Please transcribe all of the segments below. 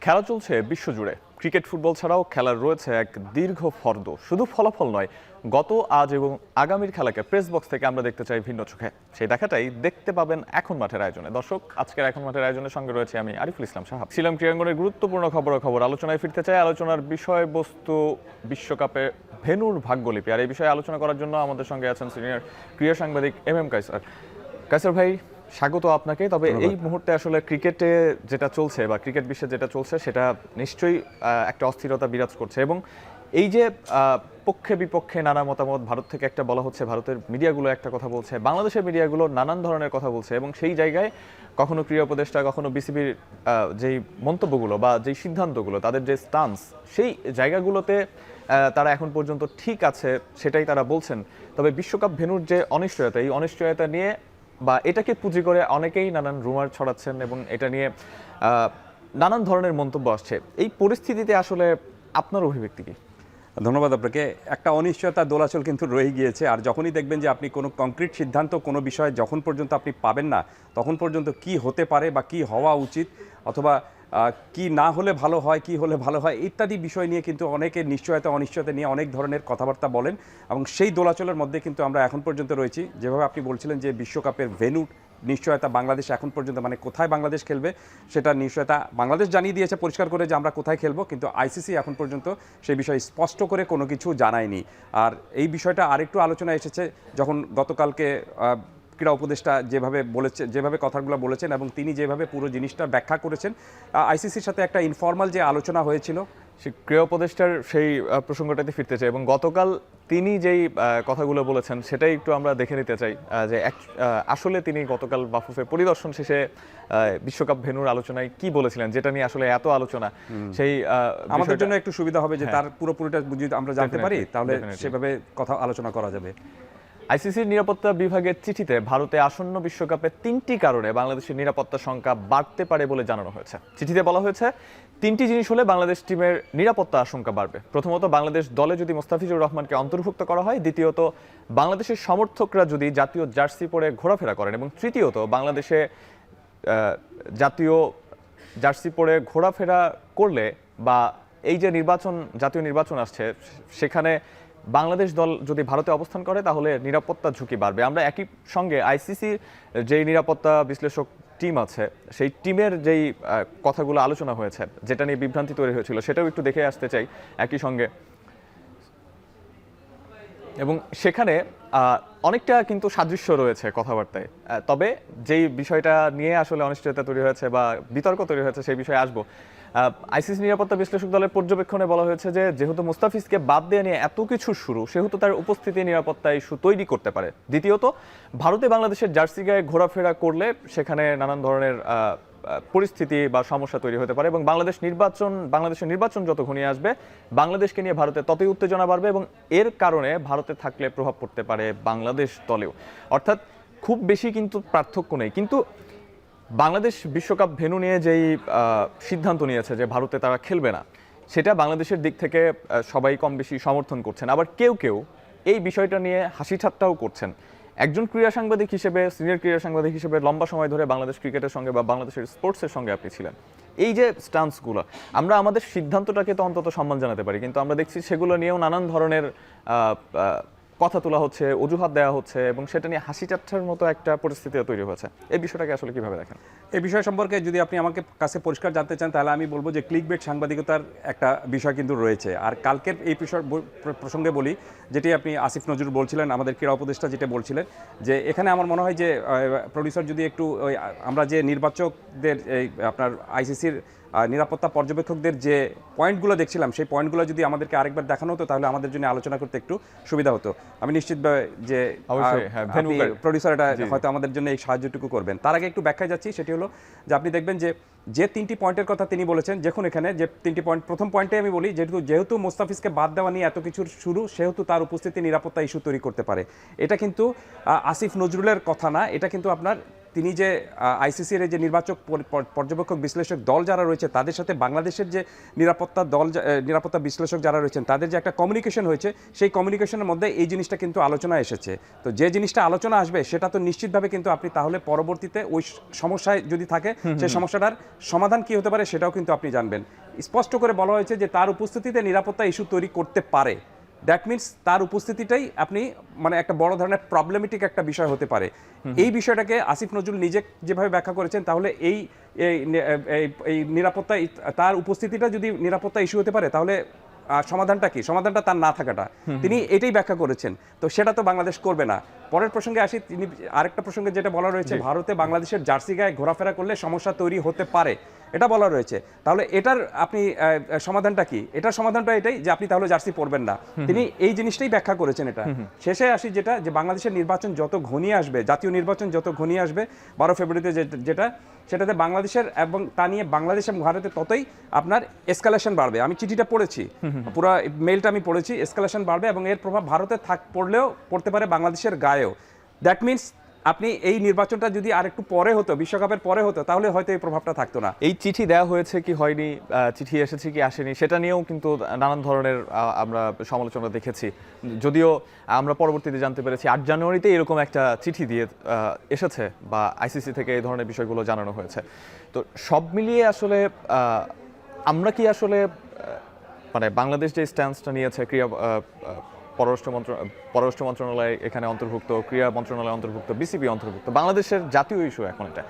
খেলা চলছে বিশ্বজুড়ে। ক্রিকেট ফুটবল ছাড়াও খেলার রয়েছে এক দীর্ঘ ফর্দ। শুধু ফলাফল নয়, গত আজ এবং আগামীর খেলাকে প্রেস বক্স থেকে আমরা দেখতে চাই ভিন্ন চোখে। সেই দেখাটাই দেখতে পাবেন এখন মাঠের আয়োজনে। দর্শক, আজকের এখন মাঠের আয়োজনের সঙ্গে রয়েছে আমি আরিফুল ইসলাম সাহাব। শিলং ক্রীড়াঙ্গনের গুরুত্বপূর্ণ খবরাখবর আলোচনায় ফিরতে চাই। আলোচনার বিষয়বস্তু বিশ্বকাপে ভেন্যুর ভাগ্যলিপি। আর এই বিষয়ে আলোচনা করার জন্য আমাদের সঙ্গে আছেন সিনিয়র ক্রীড়া সাংবাদিক এম কায়সার। কায়সার ভাই, স্বাগত আপনাকে। তবে এই মুহূর্তে আসলে ক্রিকেটে যেটা চলছে বা ক্রিকেট বিশ্বে যেটা চলছে সেটা নিশ্চয়ই একটা অস্থিরতা বিরাজ করছে, এবং এই যে পক্ষে বিপক্ষে নানা মতামত, ভারত থেকে একটা বলা হচ্ছে, ভারতের মিডিয়াগুলো একটা কথা বলছে, বাংলাদেশের মিডিয়াগুলো নানান ধরনের কথা বলছে, এবং সেই জায়গায় কখনো ক্রীড়া উপদেষ্টা, কখনো বিসিবির যেই মন্তব্যগুলো বা যেই সিদ্ধান্তগুলো, তাদের যে স্টান্স, সেই জায়গাগুলোতে তারা এখন পর্যন্ত ঠিক আছে সেটাই তারা বলছেন। তবে বিশ্বকাপ ভেন্যুর যে অনিশ্চয়তা, এই অনিশ্চয়তা নিয়ে বা এটাকে পুঁজি করে অনেকেই নানান রুমার ছড়াচ্ছেন এবং এটা নিয়ে নানান ধরনের মন্তব্য আসছে। এই পরিস্থিতিতে আসলে আপনার অভিব্যক্তি কি? ধন্যবাদ আপনাকে। একটা অনিশ্চয়তা দোলাচল কিন্তু রয়ে গিয়েছে। আর যখনই দেখবেন যে আপনি কোনো কংক্রিট সিদ্ধান্ত কোনো বিষয়ে যখন পর্যন্ত আপনি পাবেন না, তখন পর্যন্ত কি হতে পারে বা কি হওয়া উচিত, অথবা কি না হলে ভালো হয়, কি হলে ভালো হয়, ইত্যাদি বিষয় নিয়ে কিন্তু অনেকে অনিশ্চয়তা নিয়ে অনেক ধরনের কথাবার্তা বলেন। এবং সেই দোলাচলের মধ্যে কিন্তু আমরা এখন পর্যন্ত রয়েছি। যেভাবে আপনি বলছিলেন যে বিশ্বকাপের ভেন্যু নিশ্চয়তা বাংলাদেশ এখন পর্যন্ত, মানে কোথায় বাংলাদেশ খেলবে সেটা নিশ্চয়তা বাংলাদেশ জানিয়ে দিয়েছে পরিষ্কার করে যে আমরা কোথায় খেলবো, কিন্তু আইসিসি এখন পর্যন্ত সেই বিষয়ে স্পষ্ট করে কোনো কিছু জানায়নি। আর এই বিষয়টা আরেকটু আলোচনা এসেছে যখন গতকালকে ক্রীড়া উপদেষ্টা যেভাবে কথাগুলো বলেছেন এবং তিনি যেভাবে পুরো জিনিসটা ব্যাখ্যা করেছেন, আইসিসির সাথে একটা ইনফর্মাল যে আলোচনা হয়েছিল, ক্রীড়া উপদেষ্টার সেই প্রসঙ্গটাতে ফিরতে চাই, এবং গতকাল তিনি যেই কথাগুলো বলেছেন সেটাই একটু আমরা দেখে নিতে চাই যে আসলে তিনি গতকাল বাফুফে পরিদর্শন শেষে বিশ্বকাপ ভেন্যুর আলোচনায় কি বলেছিলেন, যেটা নিয়ে আসলে এত আলোচনা। সেই আমাদের জন্য একটু সুবিধা হবে যে তার পুরোপুরিটা যদি আমরা জানতে পারি, তাহলে সেভাবে কথা আলোচনা করা যাবে। আইসিসির নিরাপত্তা বিভাগের চিঠিতে ভারতে আসন্ন বিশ্বকাপে 3টি কারণে বাংলাদেশের নিরাপত্তা সংখ্যা বাড়তে পারে বলে জানানো হয়েছে। চিঠিতে বলা হয়েছে 3টি জিনিস হলে বাংলাদেশ টিমের নিরাপত্তা আশঙ্কা বাড়বে। প্রথমত, বাংলাদেশ দলে যদি মোস্তাফিজুর রহমানকে অন্তর্ভুক্ত করা হয়। দ্বিতীয়ত, বাংলাদেশের সমর্থকরা যদি জাতীয় জার্সি পরে ঘোরাফেরা করেন। এবং তৃতীয়ত, বাংলাদেশে জাতীয় জার্সি পরে ঘোরাফেরা করলে বা এই যে জাতীয় নির্বাচন আসছে সেখানে বাংলাদেশ দল যদি ভারতে অবস্থান করে তাহলে নিরাপত্তা ঝুঁকি বাড়বে। আমরা একই সঙ্গে আইসিসির যেই নিরাপত্তা বিশ্লেষক টিম আছে সেই টিমের যেই কথাগুলো আলোচনা হয়েছে, যেটা নিয়ে বিভ্রান্তি তৈরি হয়েছিল, সেটাও একটু দেখে আসতে চাই একই সঙ্গে। এবং সেখানে অনেকটা কিন্তু সাদৃশ্য রয়েছে কথাবার্তায়। তবে যেই বিষয়টা নিয়ে আসলে অনিশ্চয়তা তৈরি হয়েছে বা বিতর্ক তৈরি হয়েছে সেই বিষয়ে আসবো। আইসিসি নিরাপত্তা বিশ্লেষক দলের পর্যবেক্ষণে বলা হয়েছে যে যেহেতু মুস্তাফিজকে বাদ দেওয়া নিয়ে এত কিছু শুরু, সেহেতু তার উপস্থিতি নিরাপত্তা ইস্যু তৈরি করতে পারে। দ্বিতীয়ত, ভারতে বাংলাদেশের জার্সি গায়ে ঘোরাফেরা করলে সেখানে নানান ধরনের পরিস্থিতি বা সমস্যা তৈরি হতে পারে, এবং বাংলাদেশের নির্বাচন যত ঘনিয়ে আসবে বাংলাদেশকে নিয়ে ভারতে ততই উত্তেজনা বাড়বে, এবং এর কারণে ভারতে থাকলে প্রভাব পড়তে পারে বাংলাদেশ দলেও। অর্থাৎ খুব বেশি কিন্তু পার্থক্য নেই। কিন্তু বাংলাদেশ বিশ্বকাপ ভেন্যু নিয়ে যেই সিদ্ধান্ত নিয়েছে যে ভারতে তারা খেলবে না, সেটা বাংলাদেশের দিক থেকে সবাই কম বেশি সমর্থন করছেন। আবার কেউ কেউ এই বিষয়টা নিয়ে হাসি ঠাট্টাও করছেন। একজন ক্রীড়া সাংবাদিক হিসেবে, সিনিয়র ক্রীড়া সাংবাদিক হিসেবে লম্বা সময় ধরে বাংলাদেশ ক্রিকেটের সঙ্গে বা বাংলাদেশের স্পোর্টসের সঙ্গে আপনি ছিলেন। এই যে স্টান্সগুলো, আমরা আমাদের সিদ্ধান্তটাকে তো অন্তত সম্মান জানাতে পারি, কিন্তু আমরা দেখছি সেগুলো নিয়েও নানান ধরনের কথা তোলা হচ্ছে, অজুহাত দেওয়া হচ্ছে, এবং সেটা নিয়ে হাসি ঠাট্টার মতো একটা পরিস্থিতি তৈরি হয়েছে। এই বিষয়টাকে আসলে কিভাবে দেখেন? এই বিষয় সম্পর্কে যদি আপনি আমাকে কাছে পরিষ্কার জানতে চান, তাহলে আমি বলবো যে ক্লিকবেট সাংবাদিকতার একটা বিষয় কিন্তু রয়েছে। আর কালকের এই প্রসঙ্গে বলি, যেটি আপনি আসিফ নজরুল বলছিলেন, আমাদের ক্রীড়া উপদেষ্টা যেটা বলছিলেন, যে এখানে আমার মনে হয় যে প্রডিউসার যদি একটু আমরা যে নির্বাচকদের আপনার আইসিসির নিরাপত্তা পর্যবেক্ষকদের যে পয়েন্টগুলো দেখছিলাম, সেই পয়েন্টগুলো যদি আমাদেরকে আরেকবার দেখানো হতো তাহলে আমাদের জন্য আলোচনা করতে একটু সুবিধা হতো। আমি নিশ্চিত যে প্রডিউসার এটা হয়তো আমাদের জন্য এই সাহায্যটুকু করবেন। তার আগে একটু ব্যাখ্যায় যাচ্ছি, সেটি হলো যে আপনি দেখবেন যে 3টি পয়েন্টের কথা তিনি বলেছেন। দেখুন এখানে যে 3টি পয়েন্ট, প্রথম পয়েন্টে আমি বলি যেহেতু মোস্তাফিজকে বাদ দেওয়া নিয়ে এত কিছুর শুরু, সেহেতু তার উপস্থিতি নিরাপত্তা ইস্যু তৈরি করতে পারে। এটা কিন্তু আসিফ নজরুলের কথা না, এটা কিন্তু আপনার তিনি যে আইসিসির যে পর্যবেক্ষক বিশ্লেষক দল যারা রয়েছে তাদের সাথে বাংলাদেশের যে নিরাপত্তা বিশ্লেষক যারা রয়েছেন তাদের যে একটা কমিউনিকেশন হয়েছে, সেই কমিউনিকেশনের মধ্যে এই জিনিসটা কিন্তু আলোচনা এসেছে। তো যে জিনিসটা আলোচনা আসবে সেটা তো নিশ্চিতভাবে কিন্তু আপনি তাহলে পরবর্তীতে ওই সমস্যায় যদি থাকে সেই সমস্যাটার সমাধান কি হতে পারে সেটাও কিন্তু আপনি জানবেন। স্পষ্ট করে বলা হয়েছে যে তার উপস্থিতিতে নিরাপত্তা ইস্যু তৈরি করতে পারে। দ্যাট মিনস তার উপস্থিতিটাই আপনি মানে একটা বড় ধরনের প্রবলেমেটিক একটা বিষয় হতে পারে। এই বিষয়টাকে আসিফ নজরুল নিজে যেভাবে ব্যাখ্যা করেছেন, তাহলে এই নিরাপত্তা, তার উপস্থিতিটা যদি নিরাপত্তা ইস্যু হতে পারে তাহলে সমাধানটা কি? সমাধানটা তার না থাকাটা। তিনি এটাই ব্যাখ্যা করেছেন। তো সেটা তো বাংলাদেশ করবে না। পরের প্রসঙ্গে আসি, তিনি আরেকটা প্রসঙ্গে যেটা বলা রয়েছে, ভারতে বাংলাদেশের জার্সি গায়ে ঘোরাফেরা করলে সমস্যা তৈরি হতে পারে, এটা বলা রয়েছে। তাহলে এটার আপনি সমাধানটা কি? এটার সমাধানটা এটাই যে আপনি তাহলে জার্সি পরবেন না। তিনি এই জিনিসটাই ব্যাখ্যা করেছেন। এটা শেষে আসি যেটা, যে বাংলাদেশের নির্বাচন যত ঘনিয়ে আসবে, জাতীয় নির্বাচন যত ঘনিয়ে আসবে 12 ফেব্রুয়ারিতে যেটা, সেটাতে বাংলাদেশের এবং তা নিয়ে বাংলাদেশ এবং ভারতে ততই আপনার এসকালেশন বাড়বে। আমি চিঠিটা পড়েছি, পুরো মেইলটা আমি পড়েছি। এসকালেশন বাড়বে এবং এর প্রভাব ভারতে পড়লেও পড়তে পারে বাংলাদেশের গায়েও। দ্যাট মিনস আপনি এই নির্বাচনটা যদি আরেকটু পরে হতো, বিশ্বকাপের পরে হতো, তাহলে হয়তো এই প্রভাবটা থাকতো না। এই চিঠি দেওয়া হয়েছে কি হয়নি, চিঠি এসেছে কি আসেনি, সেটা নিয়েও কিন্তু নানান ধরনের আমরা সমালোচনা দেখেছি। যদিও আমরা পরবর্তীতে জানতে পেরেছি 8 জানুয়ারিতে এরকম একটা চিঠি দিয়ে এসেছে বা আইসিসি থেকে এই ধরনের বিষয়গুলো জানানো হয়েছে। তো সব মিলিয়ে আসলে আমরা কি আসলে মানে বাংলাদেশ যে স্ট্যান্সটা নিয়েছে, পররাষ্ট্র মন্ত্রণালয় এখানে অন্তর্ভুক্ত, ক্রীড়া মন্ত্রণালয় অন্তর্ভুক্ত, বিসিবি অন্তর্ভুক্ত, বাংলাদেশের জাতীয় ইস্যু এখন এটা,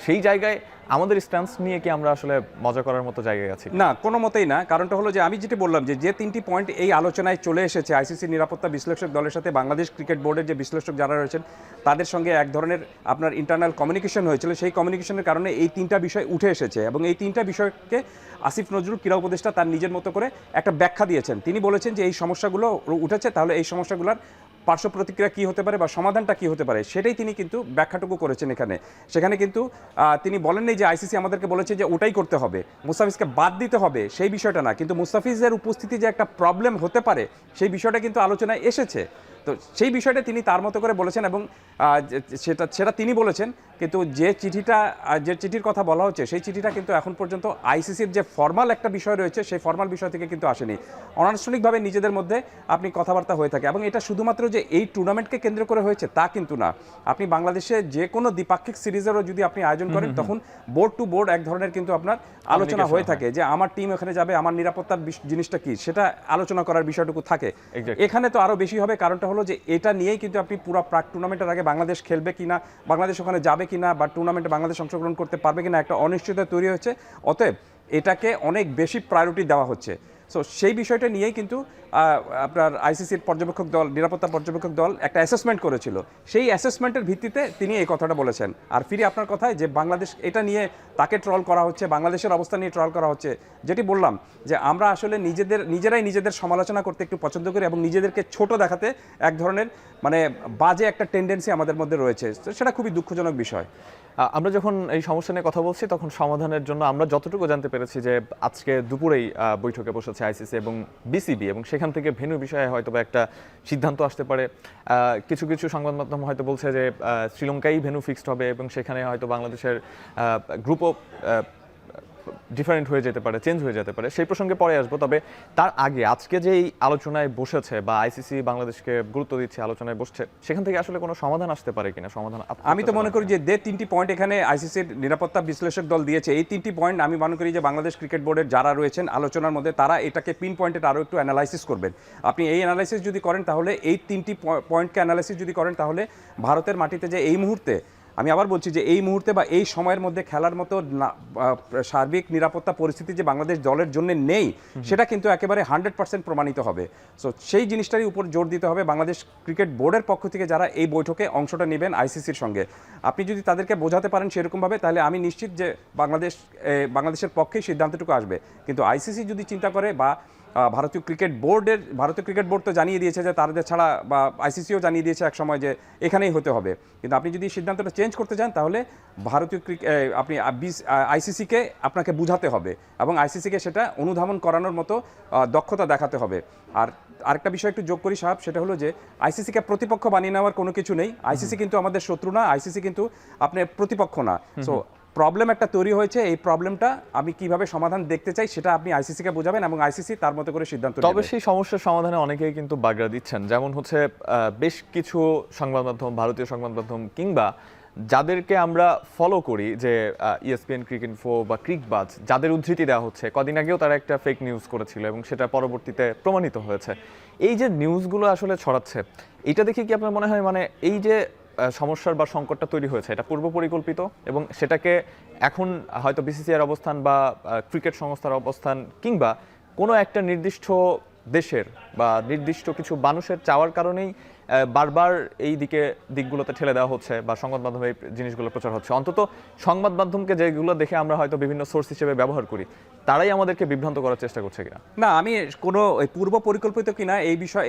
সেই জায়গায় আমাদের স্ট্যান্স নিয়ে কি আমরা আসলে মজা করার মতো জায়গায় আছি? না, কোনো মতেই না। কারণটা হলো যে আমি যেটা বললাম, যে 3টি পয়েন্ট এই আলোচনায় চলে এসেছে, আইসিসি নিরাপত্তা বিশ্লেষক দলের সাথে বাংলাদেশ ক্রিকেট বোর্ডের যে বিশ্লেষক যারা রয়েছেন তাদের সঙ্গে এক ধরনের আপনার ইন্টারনাল কমিউনিকেশন হয়েছিল। সেই কমিউনিকেশনের কারণে এই 3টা বিষয় উঠে এসেছে এবং এই 3টা বিষয়কে আসিফ নজরুল ক্রীড়া উপদেষ্টা তার নিজের মতো করে একটা ব্যাখ্যা দিয়েছেন। তিনি বলেছেন যে এই সমস্যাগুলো উঠেছে, তাহলে এই সমস্যাগুলোর পার্শ্ব প্রতিক্রিয়া কী হতে পারে বা সমাধানটা কী হতে পারে, সেটাই তিনি কিন্তু ব্যাখ্যাটুকু করেছেন এখানে। সেখানে কিন্তু তিনি বলেননি যে আইসিসি আমাদেরকে বলেছে যে ওটাই করতে হবে, মুস্তাফিজকে বাদ দিতে হবে, সেই বিষয়টা না। কিন্তু মুস্তাফিজের উপস্থিতি যে একটা প্রবলেম হতে পারে সেই বিষয়টা কিন্তু আলোচনায় এসেছে। তো সেই বিষয়টা তিনি তার মতো করে বলেছেন এবং সেটা তিনি বলেছেন। কিন্তু যে চিঠির কথা বলা হচ্ছে সেই চিঠিটা কিন্তু এখন পর্যন্ত আইসিসির যে ফর্মাল একটা বিষয় রয়েছে সেই ফর্মাল বিষয় থেকে কিন্তু আসেনি। অনানুষ্ঠানিকভাবে নিজেদের মধ্যে আপনি কথাবার্তা হয়ে থাকে এবং এটা শুধুমাত্র যে এই টুর্নামেন্টকে কেন্দ্র করে হয়েছে তা কিন্তু না। আপনি বাংলাদেশে যে কোনো দ্বিপাক্ষিক সিরিজেরও যদি আপনি আয়োজন করেন তখন বোর্ড টু বোর্ড এক ধরনের কিন্তু আপনার আলোচনা হয়ে থাকে যে আমার টিম ওখানে যাবে, আমার নিরাপত্তার জিনিসটা কি সেটা আলোচনা করার বিষয়টুকু থাকে। এখানে তো আরও বেশি হবে। কারণটা হলো যে এটা নিয়েই কিন্তু আপনি পুরো প্রাক টুর্নামেন্টের আগে বাংলাদেশ খেলবে কিনা, বাংলাদেশ ওখানে যাবে কিনা বা টুর্নামেন্টে বাংলাদেশ অংশগ্রহণ করতে পারবে কিনা একটা অনিশ্চয়তা তৈরি হচ্ছে। অতএব এটাকে অনেক বেশি প্রায়োরিটি দেওয়া হচ্ছে। সো সেই বিষয়টা নিয়েই কিন্তু আপনার আইসিসির পর্যবেক্ষক দল, নিরাপত্তা পর্যবেক্ষক দল একটা অ্যাসেসমেন্ট করেছিল। সেই অ্যাসেসমেন্টের ভিত্তিতে তিনি এই কথাটা বলেছেন। আর ফিরে আপনার কথায় যে বাংলাদেশ এটা নিয়ে তাকে ট্রল করা হচ্ছে, বাংলাদেশের অবস্থা নিয়ে ট্রল করা হচ্ছে, যেটি বললাম যে আমরা আসলে নিজেরাই নিজেদের সমালোচনা করতে একটু পছন্দ করি এবং নিজেদেরকে ছোট দেখাতে এক ধরনের মানে বাজে একটা টেন্ডেন্সি আমাদের মধ্যে রয়েছে। সেটা খুবই দুঃখজনক বিষয়। আমরা যখন এই সমস্যা নিয়ে কথা বলছি তখন সমাধানের জন্য আমরা যতটুকু জানতে পেরেছি যে আজকে দুপুরেই বৈঠকে বসেছে আইসিসি এবং বিসিবি এবং সেখান থেকে ভেন্যু বিষয়ে হয়তো একটা সিদ্ধান্ত আসতে পারে। কিছু কিছু সংবাদ মাধ্যম হয়তো বলছে যে শ্রীলঙ্কাই ভেন্যু ফিক্সড হবে এবং সেখানে হয়তো বাংলাদেশের গ্রুপও ডিফারেন্ট হয়ে যেতে পারে, চেঞ্জ হয়ে যেতে পারে। সেই প্রসঙ্গে পরে আসবো। তবে তার আগে আজকে যেই আলোচনায় বসেছে বা আইসিসি বাংলাদেশকে গুরুত্ব দিচ্ছে, আলোচনায় বসছে, সেখান থেকে আসলে কোনো সমাধান আসতে পারে কিনা? সমাধান আমি তো মনে করি যে 3টি পয়েন্ট এখানে আইসিসির নিরাপত্তা বিশ্লেষক দল দিয়েছে। এই 3টি পয়েন্ট আমি মনে করি যে বাংলাদেশ ক্রিকেট বোর্ডের যারা রয়েছেন আলোচনার মধ্যে তারা এটাকে পিন পয়েন্টেড আরও একটু অ্যানালাইসিস করবেন। আপনি এই অ্যানালাইসিস যদি করেন তাহলে এই 3টি পয়েন্টকে অ্যানালাইসিস যদি করেন তাহলে ভারতের মাটিতে যে এই মুহূর্তে, আমি আবার বলছি যে এই মুহূর্তে বা এই সময়ের মধ্যে খেলার মতো সার্বিক নিরাপত্তা পরিস্থিতি যে বাংলাদেশ দলের জন্য নেই সেটা কিন্তু একেবারে 100% প্রমাণিত হবে। সো সেই জিনিসটারই উপর জোর দিতে হবে বাংলাদেশ ক্রিকেট বোর্ডের পক্ষ থেকে যারা এই বৈঠকে অংশটা নেবেন আইসিসির সঙ্গে। আপনি যদি তাদেরকে বোঝাতে পারেন সেরকমভাবে তাহলে আমি নিশ্চিত যে বাংলাদেশের পক্ষেই সিদ্ধান্তটুকু আসবে। কিন্তু আইসিসি যদি চিন্তা করে বা ভারতীয় ক্রিকেট বোর্ড তো জানিয়ে দিয়েছে যে তাদের ছাড়া, বা আইসিসিও জানিয়ে দিয়েছে এক সময় যে এখানেই হতে হবে। কিন্তু আপনি যদি সিদ্ধান্তটা চেঞ্জ করতে চান তাহলে আপনি আইসিসিকে আপনাকে বুঝাতে হবে এবং আইসিসিকে সেটা অনুধাবন করানোর মতো দক্ষতা দেখাতে হবে। আর আরেকটা বিষয় একটু যোগ করি সাহেব, সেটা হলো যে আইসিসিকে প্রতিপক্ষ বানিয়ে নেওয়ার কোনো কিছু নেই। আইসিসি কিন্তু আমাদের শত্রু না, আইসিসি কিন্তু আপনার প্রতিপক্ষ না। সো প্রবলেম একটা তৈরি হয়েছে, এই প্রবলেমটা আমি কিভাবে সমাধান দেখতে চাই সেটা আপনি আইসিসিকে বোঝাবেন এবং আইসিসি তার মতো করে সিদ্ধান্ত নেবে। তবে সেই সমস্যার সমাধানে অনেকেই কিন্তু বাগড়া দিচ্ছেন, যেমন হচ্ছে বেশ কিছু সংবাদ মাধ্যম, ভারতীয় সংবাদ মাধ্যম কিংবা যাদেরকে আমরা ফলো করি, যে ইএসপিএন, ক্রিকইনফো বা ক্রিকবাজ, যাদের উদ্ধৃতি দেওয়া হচ্ছে, কদিন আগেও তারা একটা ফেক নিউজ করেছিল এবং সেটা পরবর্তীতে প্রমাণিত হয়েছে। এই যে নিউজগুলো আসলে ছড়াচ্ছে, এটা দেখে কি আপনার মনে হয় মানে এই যে সমস্যার বা সংকটটা তৈরি হয়েছে এটা পূর্ব পরিকল্পিত, এবং সেটাকে এখন হয়তো বিসিসিআইয়ের অবস্থান বা ক্রিকেট সংস্থার অবস্থান কিংবা কোনো একটা নির্দিষ্ট দেশের বা নির্দিষ্ট কিছু মানুষের চাওয়ার কারণেই বারবার এই দিকগুলোতে ঠেলে দেওয়া হচ্ছে বা সংবাদ মাধ্যমে এই জিনিসগুলো প্রচার হচ্ছে? অন্তত সংবাদ মাধ্যমকে যেগুলো দেখে আমরা হয়তো বিভিন্ন সোর্স হিসেবে ব্যবহার করি, তারাই আমাদেরকে বিভ্রান্ত করার চেষ্টা করছে কিনা? না, আমি কোনো পূর্ব পরিকল্পিত কিনা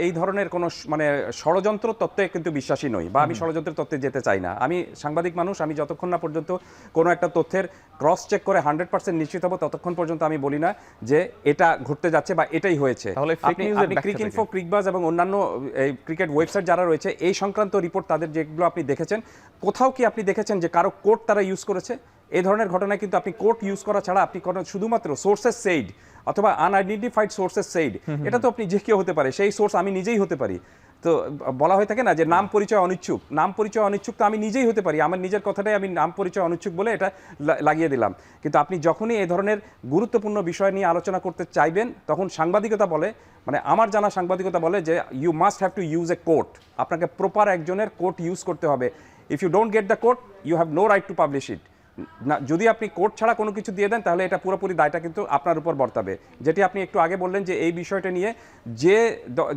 এই ধরনের কোনো মানে ষড়যন্ত্র তত্ত্বে কিন্তু বিশ্বাসী নই, বা আমি ষড়যন্ত্রের তত্ত্বে যেতে চাই না। আমি সাংবাদিক মানুষ, আমি যতক্ষণ না পর্যন্ত কোনো একটা তথ্যের ক্রস চেক করে 100% নিশ্চিত হব ততক্ষণ পর্যন্ত আমি বলি না যে এটা ঘটতে যাচ্ছে বা এটাই হয়েছে। তাহলে আপনি ক্রিকইনফো, ক্রিকবাজ এবং অন্যান্য এই ক্রিকেট ওয়েবসাইট যারা রয়েছে, এই সংক্রান্ত রিপোর্ট তাদের যেগুলো আপনি দেখেছেন, কোথাও কি আপনি দেখেছেন যে কারো কোড তারা ইউজ করেছে? এই ধরনের ঘটনায় কিন্তু আপনি কোড ইউজ করা ছাড়া আপনি শুধুমাত্র সোর্সেস সেইড অথবা আনআইডেন্টিফাইড সোর্সেস সেইড, এটা তো আপনি যে কেউ হতে পারে, সেই সোর্স আমি নিজেই হতে পারি। তো বলা হয়ে থাকে না যে নাম পরিচয় অনিচ্ছুক, নাম পরিচয় অনিচ্ছুক তো আমি নিজেই হতে পারি। আমার নিজের কথাটাই আমি নাম পরিচয় অনিচ্ছুক বলে এটা লাগিয়ে দিলাম। কিন্তু আপনি যখনই এই ধরনের গুরুত্বপূর্ণ বিষয় নিয়ে আলোচনা করতে চাইবেন, তখন সাংবাদিকতা বলে, মানে আমার জানা সাংবাদিকতা বলে যে you must have to use a quote. আপনাকে প্রপার একজনের কোর্ট ইউজ করতে হবে। If you don't get the quote, you have no right to publish it. না, যদি আপনি কোর্ট ছাড়া কোনো কিছু দিয়ে দেন তাহলে এটা পুরোপুরি দায়টা কিন্তু আপনার উপর বর্তাবে। যেটি আপনি একটু আগে বললেন যে এই বিষয়টা নিয়ে যে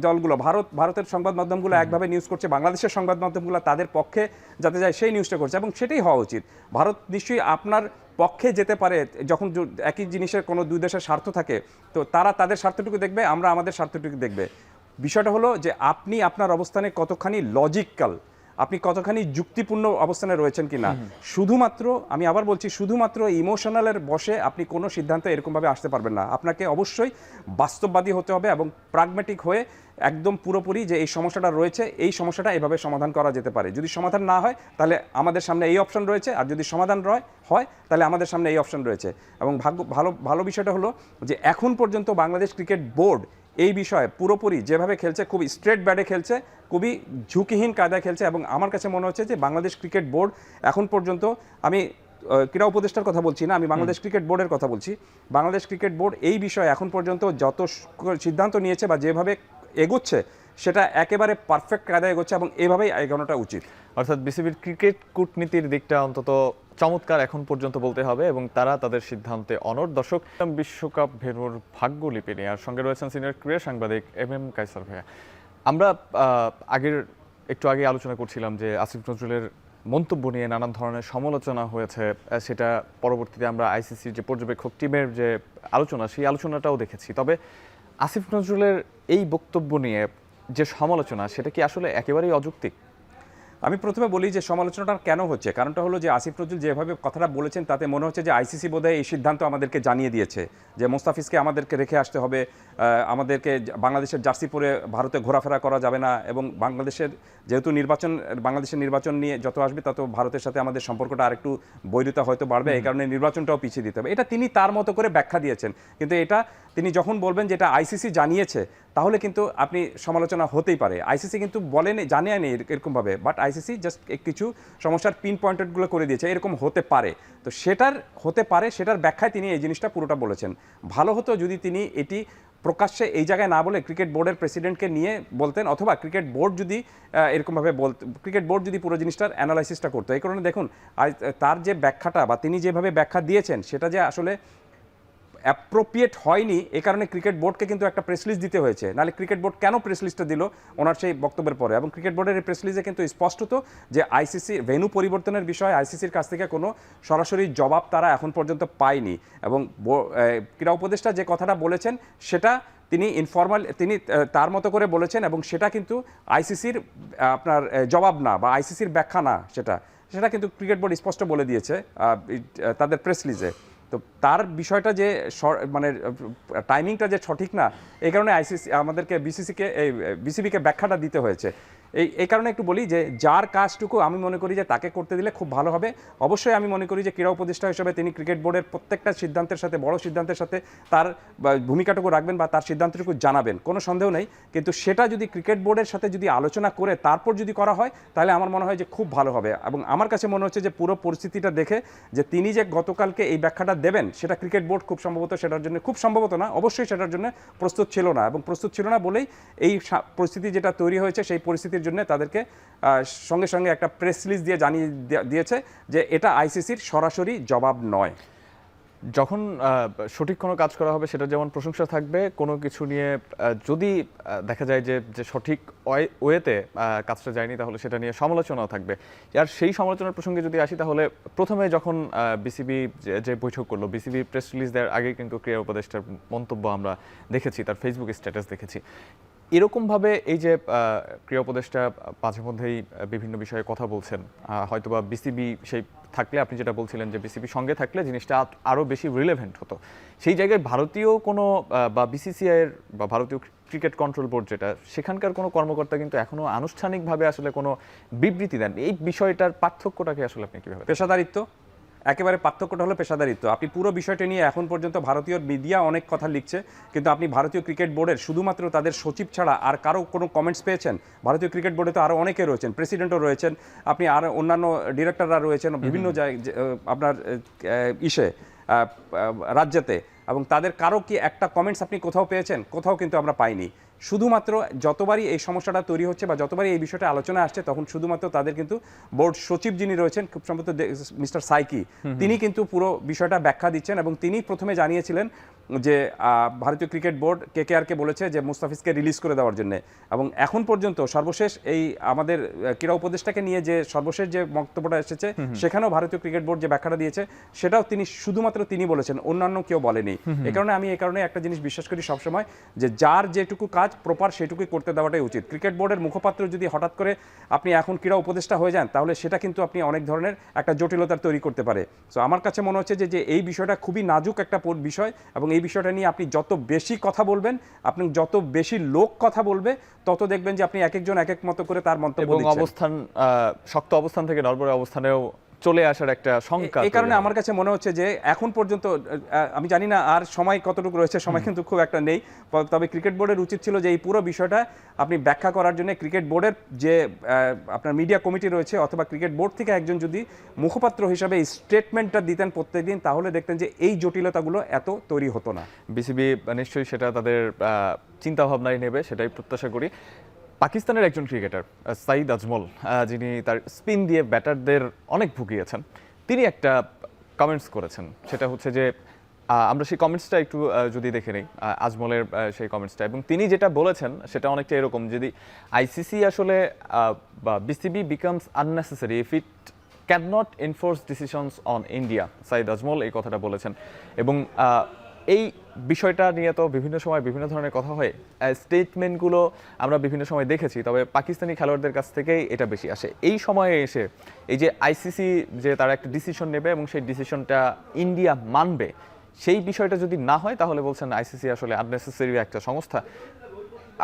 দলগুলো ভারতের সংবাদ মাধ্যমগুলো একভাবে নিউজ করছে, বাংলাদেশের সংবাদ মাধ্যমগুলো তাদের পক্ষে যাতে যায় সেই নিউজটা করছে, এবং সেটাই হওয়া উচিত। ভারত নিশ্চয়ই আপনার পক্ষে যেতে পারে যখন একই জিনিসের কোনো দুই দেশের স্বার্থ থাকে, তো তারা তাদের স্বার্থটুকু দেখবে, আমরা আমাদের স্বার্থটুকু দেখবে। বিষয়টা হলো যে আপনি আপনার অবস্থানে কতখানি লজিক্যাল, আপনি কতখানি যুক্তিপূর্ণ অবস্থানে রয়েছেন কিনা। শুধুমাত্র, আমি আবার বলছি, শুধুমাত্র ইমোশনালের বশে আপনি কোনো সিদ্ধান্তে এরকমভাবে আসতে পারবেন না। আপনাকে অবশ্যই বাস্তববাদী হতে হবে এবং প্রাগম্যাটিক হয়ে একদম পুরোপুরি যে এই সমস্যাটা রয়েছে, এই সমস্যাটা এভাবে সমাধান করা যেতে পারে। যদি সমাধান না হয় তাহলে আমাদের সামনে এই অপশন রয়েছে, আর যদি সমাধান হয় তাহলে আমাদের সামনে এই অপশন রয়েছে। এবং ভালো বিষয়টা হলো যে এখন পর্যন্ত বাংলাদেশ ক্রিকেট বোর্ড এই বিষয়ে পুরোপুরি যেভাবে খেলছে, খুবই স্ট্রেট ব্যাটে খেলছে, খুবই ঝুঁকিহীন কায়দায় খেলছে, এবং আমার কাছে মনে হচ্ছে যে বাংলাদেশ ক্রিকেট বোর্ড এখন পর্যন্ত, আমি ক্রীড়া উপদেষ্টার কথা বলছি না, আমি বাংলাদেশ ক্রিকেট বোর্ডের কথা বলছি, বাংলাদেশ ক্রিকেট বোর্ড এই বিষয়ে এখন পর্যন্ত যত সিদ্ধান্ত নিয়েছে বা যেভাবে এগোচ্ছে সেটা একেবারে পারফেক্ট কায়দায় এগোচ্ছে, এবং এভাবেই এগোনোটা উচিত। অর্থাৎ বিসিবির ক্রিকেট কূটনীতির দিকটা অন্তত চমৎকার এখন পর্যন্ত বলতে হবে, এবং তারা তাদের সিদ্ধান্তে অনড়। দর্শক, বিশ্বকাপ ভেন্যুর ভাগ্যলিপি নিয়ে আর সঙ্গে রয়েছেন সিনিয়র ক্রীড়া সাংবাদিক MM কায়সার ভাইয়া। আমরা একটু আগে আলোচনা করছিলাম যে আসিফ নজরুলের মন্তব্য নিয়ে নানান ধরনের সমালোচনা হয়েছে, সেটা পরবর্তীতে আমরা আইসিসির যে পর্যবেক্ষক টিমের যে আলোচনা, সেই আলোচনাটাও দেখেছি। তবে আসিফ নজরুলের এই বক্তব্য নিয়ে যে সমালোচনা, সেটা কি আসলে একেবারেই অযৌক্তিক? আমি প্রথমে বলি যে সমালোচনাটা কেন হচ্ছে। কারণটা হলো যে আসিফ নজরুল যেভাবে কথাটা বলেছেন তাতে মনে হচ্ছে যে আইসিসি বোধহয় এই সিদ্ধান্ত আমাদেরকে জানিয়ে দিয়েছে যে মোস্তাফিজকে আমাদেরকে রেখে আসতে হবে, আমাদেরকে বাংলাদেশের জার্সি পরে ভারতে ঘোরাফেরা করা যাবে না, এবং যেহেতু বাংলাদেশের নির্বাচন নিয়ে যত আসবে তত ভারতের সাথে আমাদের সম্পর্কটা আরেকটু বৈরিতা হয়তো বাড়বে, এই কারণে নির্বাচনটাও পিছিয়ে দিতে হবে। এটা তিনি তার মতো করে ব্যাখ্যা দিয়েছেন, কিন্তু এটা তিনি যখন বলবেন যেটা আইসিসি জানিয়েছে, তাহলে কিন্তু আপনি সমালোচনা হতেই পারে। আইসিসি কিন্তু জানিয়ে এরকমভাবে, বাট আইসিসি জাস্ট কিছু সমস্যার পিন পয়েন্টেডগুলো করে দিয়েছে, এরকম হতে পারে। তো সেটার ব্যাখ্যায় তিনি এই জিনিসটা পুরোটা বলেছেন। ভালো হতো যদি তিনি এটি প্রকাশ্যে এই জায়গায় না বলে ক্রিকেট বোর্ডের প্রেসিডেন্টকে নিয়ে বলতেন, অথবা ক্রিকেট বোর্ড যদি এরকমভাবে ক্রিকেট বোর্ড যদি পুরো জিনিসটার অ্যানালাইসিসটা করতো। এই কারণে দেখুন তার যে ব্যাখ্যাটা বা তিনি যেভাবে ব্যাখ্যা দিয়েছেন সেটা যে আসলে অ্যাপ্রোপ্রিয়েট হয়নি, এ কারণে ক্রিকেট বোর্ডকে কিন্তু একটা প্রেস লিস্ট দিতে হয়েছে। নাহলে ক্রিকেট বোর্ড কেন প্রেস লিস্টটা দিল ওনার সেই বক্তব্যের পরে? এবং ক্রিকেট বোর্ডের এই প্রেস লিস্টে কিন্তু স্পষ্টত যে আইসিসি ভেন্যু পরিবর্তনের বিষয়ে আইসিসির কাছ থেকে কোনো সরাসরি জবাব তারা এখন পর্যন্ত পায়নি। এবং ক্রীড়া উপদেষ্টা যে কথাটা বলেছেন সেটা তিনি ইনফর্মাল তিনি তার মতো করে বলেছেন, এবং সেটা কিন্তু আইসিসির আপনার জবাব না বা আইসিসির ব্যাখ্যা না, সেটা সেটা কিন্তু ক্রিকেট বোর্ড স্পষ্ট বলে দিয়েছে তাদের প্রেস রিলিজে। তো তার বিষয়টা যে মানে টাইমিংটা যে সঠিক না, এই কারণে আইসিসি আমাদেরকে বিসিবিকে ব্যাখ্যাটা দিতে হয়েছে। এই কারণে একটু বলি যে যার কাজটুকু আমি মনে করি যে তাকে করতে দিলে খুব ভালো হবে। অবশ্যই আমি মনে করি যে ক্রীড়া উপদেষ্টা হিসেবে তিনি ক্রিকেট বোর্ডের প্রত্যেকটা সিদ্ধান্তের সাথে, বড় সিদ্ধান্তের সাথে তার ভূমিকাটুকু রাখবেন বা তার সিদ্ধান্তটুকু জানাবেন, কোনো সন্দেহ নেই। কিন্তু সেটা যদি ক্রিকেট বোর্ডের সাথে যদি আলোচনা করে তারপর যদি করা হয়, তাহলে আমার মনে হয় যে খুব ভালো হবে। এবং আমার কাছে মনে হচ্ছে যে পুরো পরিস্থিতিটা দেখে যে তিনি যে গতকালকে এই ব্যাখ্যাটা দেবেন, সেটা ক্রিকেট বোর্ড খুব সম্ভবত সেটার জন্য, খুব সম্ভবত না, অবশ্যই সেটার জন্য প্রস্তুত ছিল না, এবং প্রস্তুত ছিল না বলেই এই পরিস্থিতি যেটা তৈরি হয়েছে, সেই পরিস্থিতির জন্য তাদেরকে সঙ্গে সঙ্গে একটা প্রেস রিলিজ দিয়ে জানিয়ে দিয়েছে যে এটা আইসিসির সরাসরি জবাব নয়। যখন সঠিক কোনো কাজ করা হবে সেটা যেমন প্রশংসা থাকবে, কোনো কিছু নিয়ে যদি দেখা যায় যে সঠিক ওয়েতে কাজটা যায়নি, তাহলে সেটা নিয়ে সমালোচনাও থাকবে। আর সেই সমালোচনার প্রসঙ্গে যদি আসি, তাহলে প্রথমে যখন বিসিবি যে বৈঠক করলো, বিসিবি প্রেস রিলিজ দেওয়ার আগে কিন্তু ক্রীড়া উপদেষ্টার মন্তব্য আমরা দেখেছি, তার ফেসবুক স্ট্যাটাস দেখেছি। এরকমভাবে এই যে ক্রীড়া উপদেষ্টা মাঝে মধ্যেই বিভিন্ন বিষয়ে কথা বলছেন, হয়তোবা বিসিবি সেই থাকলে, আপনি যেটা বলছিলেন যে বিসিবি সঙ্গে থাকলে জিনিসটা আরও বেশি রিলেভেন্ট হতো, সেই জায়গায় ভারতীয় কোনো বা বিসিসিআইয়ের বা ভারতীয় ক্রিকেট কন্ট্রোল বোর্ড যেটা, সেখানকার কোনো কর্মকর্তা কিন্তু এখনও আনুষ্ঠানিকভাবে আসলে কোনো বিবৃতি দেন। এই বিষয়টার পার্থক্যটাকে আসলে আপনি কীভাবে? পেশাদারিত্ব, একেবারে পার্থক্যটা হলো পেশাদারিত্ব। আপনি পুরো বিষয়টা নিয়ে এখন পর্যন্ত ভারতীয় মিডিয়া অনেক কথা লিখছে, কিন্তু আপনি ভারতীয় ক্রিকেট বোর্ডের শুধুমাত্র তাদের সচিব ছাড়া আর কারো কোনো কমেন্টস পেয়েছেন? ভারতীয় ক্রিকেট বোর্ডে তো আরও অনেকে রয়েছেন, প্রেসিডেন্টও রয়েছেন, আপনি আর অন্যান্য ডিরেক্টররা রয়েছেন বিভিন্ন আপনার রাজ্যেতে, এবং তাদের কারো কি একটা কমেন্টস আপনি কোথাও পেয়েছেন? কোথাও কিন্তু আমরা পাইনি। শুধুমাত্র যতবারই এই সমস্যাটা তৈরি হচ্ছে বা যতবারই এই বিষয়টা আলোচনা আসছে, তখন শুধুমাত্র তাদের কিন্তু বোর্ড সচিব যিনি রয়েছেন, খুব সম্ভবত মিস্টার সাইকি, তিনি কিন্তু পুরো বিষয়টা ব্যাখ্যা দিচ্ছেন, এবং তিনি প্রথমে জানিয়েছিলেন যে ভারতীয় ক্রিকেট বোর্ড কেকেআরকে বলেছে যে মুস্তাফিজকে রিলিজ করে দেওয়ার জন্য। এবং এখন পর্যন্ত সর্বশেষ এই আমাদের ক্রীড়া উপদেষ্টাকে নিয়ে যে সর্বশেষ যে বক্তব্যটা এসেছে, সেখানেও ভারতীয় ক্রিকেট বোর্ড যে ব্যাখ্যাটা দিয়েছে, সেটাও শুধুমাত্র তিনি বলেছেন, অন্যান্য কেউ বলেনি। এই কারণে একটা জিনিস বিশ্বাস করি সবসময়, যে যার যেটুকু কাজ প্রপার সেটুকুই করতে দেওয়াটাই উচিত। ক্রিকেট বোর্ডের মুখপাত্র যদি হঠাৎ করে আপনি এখন ক্রীড়া উপদেষ্টা হয়ে যান, তাহলে সেটা কিন্তু আপনি অনেক ধরনের একটা জটিলতার তৈরি করতে পারে। সো আমার কাছে মনে হচ্ছে যে এই বিষয়টা খুবই নাজুক একটা বিষয়, এবং এই বিষয়টা নিয়ে আপনি যত বেশি কথা বলবেন, আপনি যত বেশি লোক কথা বলবে, তত দেখবেন যে আপনি এক একজন এক এক মতো করে তার মন্তব্য দিচ্ছেন, এবং অবস্থান শক্ত অবস্থান থেকে নড়বড়ে অবস্থানেও চলে আসার একটা সংখ্যা। এই কারণে আমার কাছে মনে হচ্ছে যে এখন পর্যন্ত আমি জানি না আর সময় কতটুকু রয়েছে, সময় কিন্তু খুব একটা নেই, তবে ক্রিকেট বোর্ডের উচিত ছিল যে এই পুরো বিষয়টা আপনি ব্যাখ্যা করার জন্য ক্রিকেট বোর্ডের যে আপনার মিডিয়া কমিটি রয়েছে, অথবা ক্রিকেট বোর্ড থেকে একজন যদি মুখপাত্র হিসাবে এই স্টেটমেন্টটা দিতেন প্রত্যেকদিন, তাহলে দেখতেন যে এই জটিলতাগুলো এত তৈরি হতো না। বিসিবি নিশ্চয়ই সেটা তাদের চিন্তাভাবনায় নেবে, সেটাই প্রত্যাশা করি। পাকিস্তানের একজন ক্রিকেটার সাঈদ আজমল, যিনি তার স্পিন দিয়ে ব্যাটারদের অনেক ভুগিয়েছেন, তিনি একটা কমেন্টস করেছেন। সেটা হচ্ছে যে আমরা সেই কমেন্টসটা একটু যদি দেখে নিই, আজমলের সেই কমেন্টসটা, এবং তিনি যেটা বলেছেন সেটা অনেকটা এরকম, যদি আইসিসি আসলে বা BCB becomes unnecessary if it can not enforce decisions on India. Saeed Ajmal এই কথাটা বলেছেন, এবং এই বিষয়টা নিয়ে তো বিভিন্ন সময় বিভিন্ন ধরনের কথা হয়, স্টেটমেন্টগুলো আমরা বিভিন্ন সময় দেখেছি, তবে পাকিস্তানি খেলোয়াড়দের কাছ থেকেই এটা বেশি আসে। এই সময়ে এসে এই যে আইসিসি যে তারা একটা ডিসিশন নেবে এবং সেই ডিসিশনটা ইন্ডিয়া মানবে, সেই বিষয়টা যদি না হয়, তাহলে বলছেন আইসিসি আসলে আননেসেসারি একটা সংস্থা।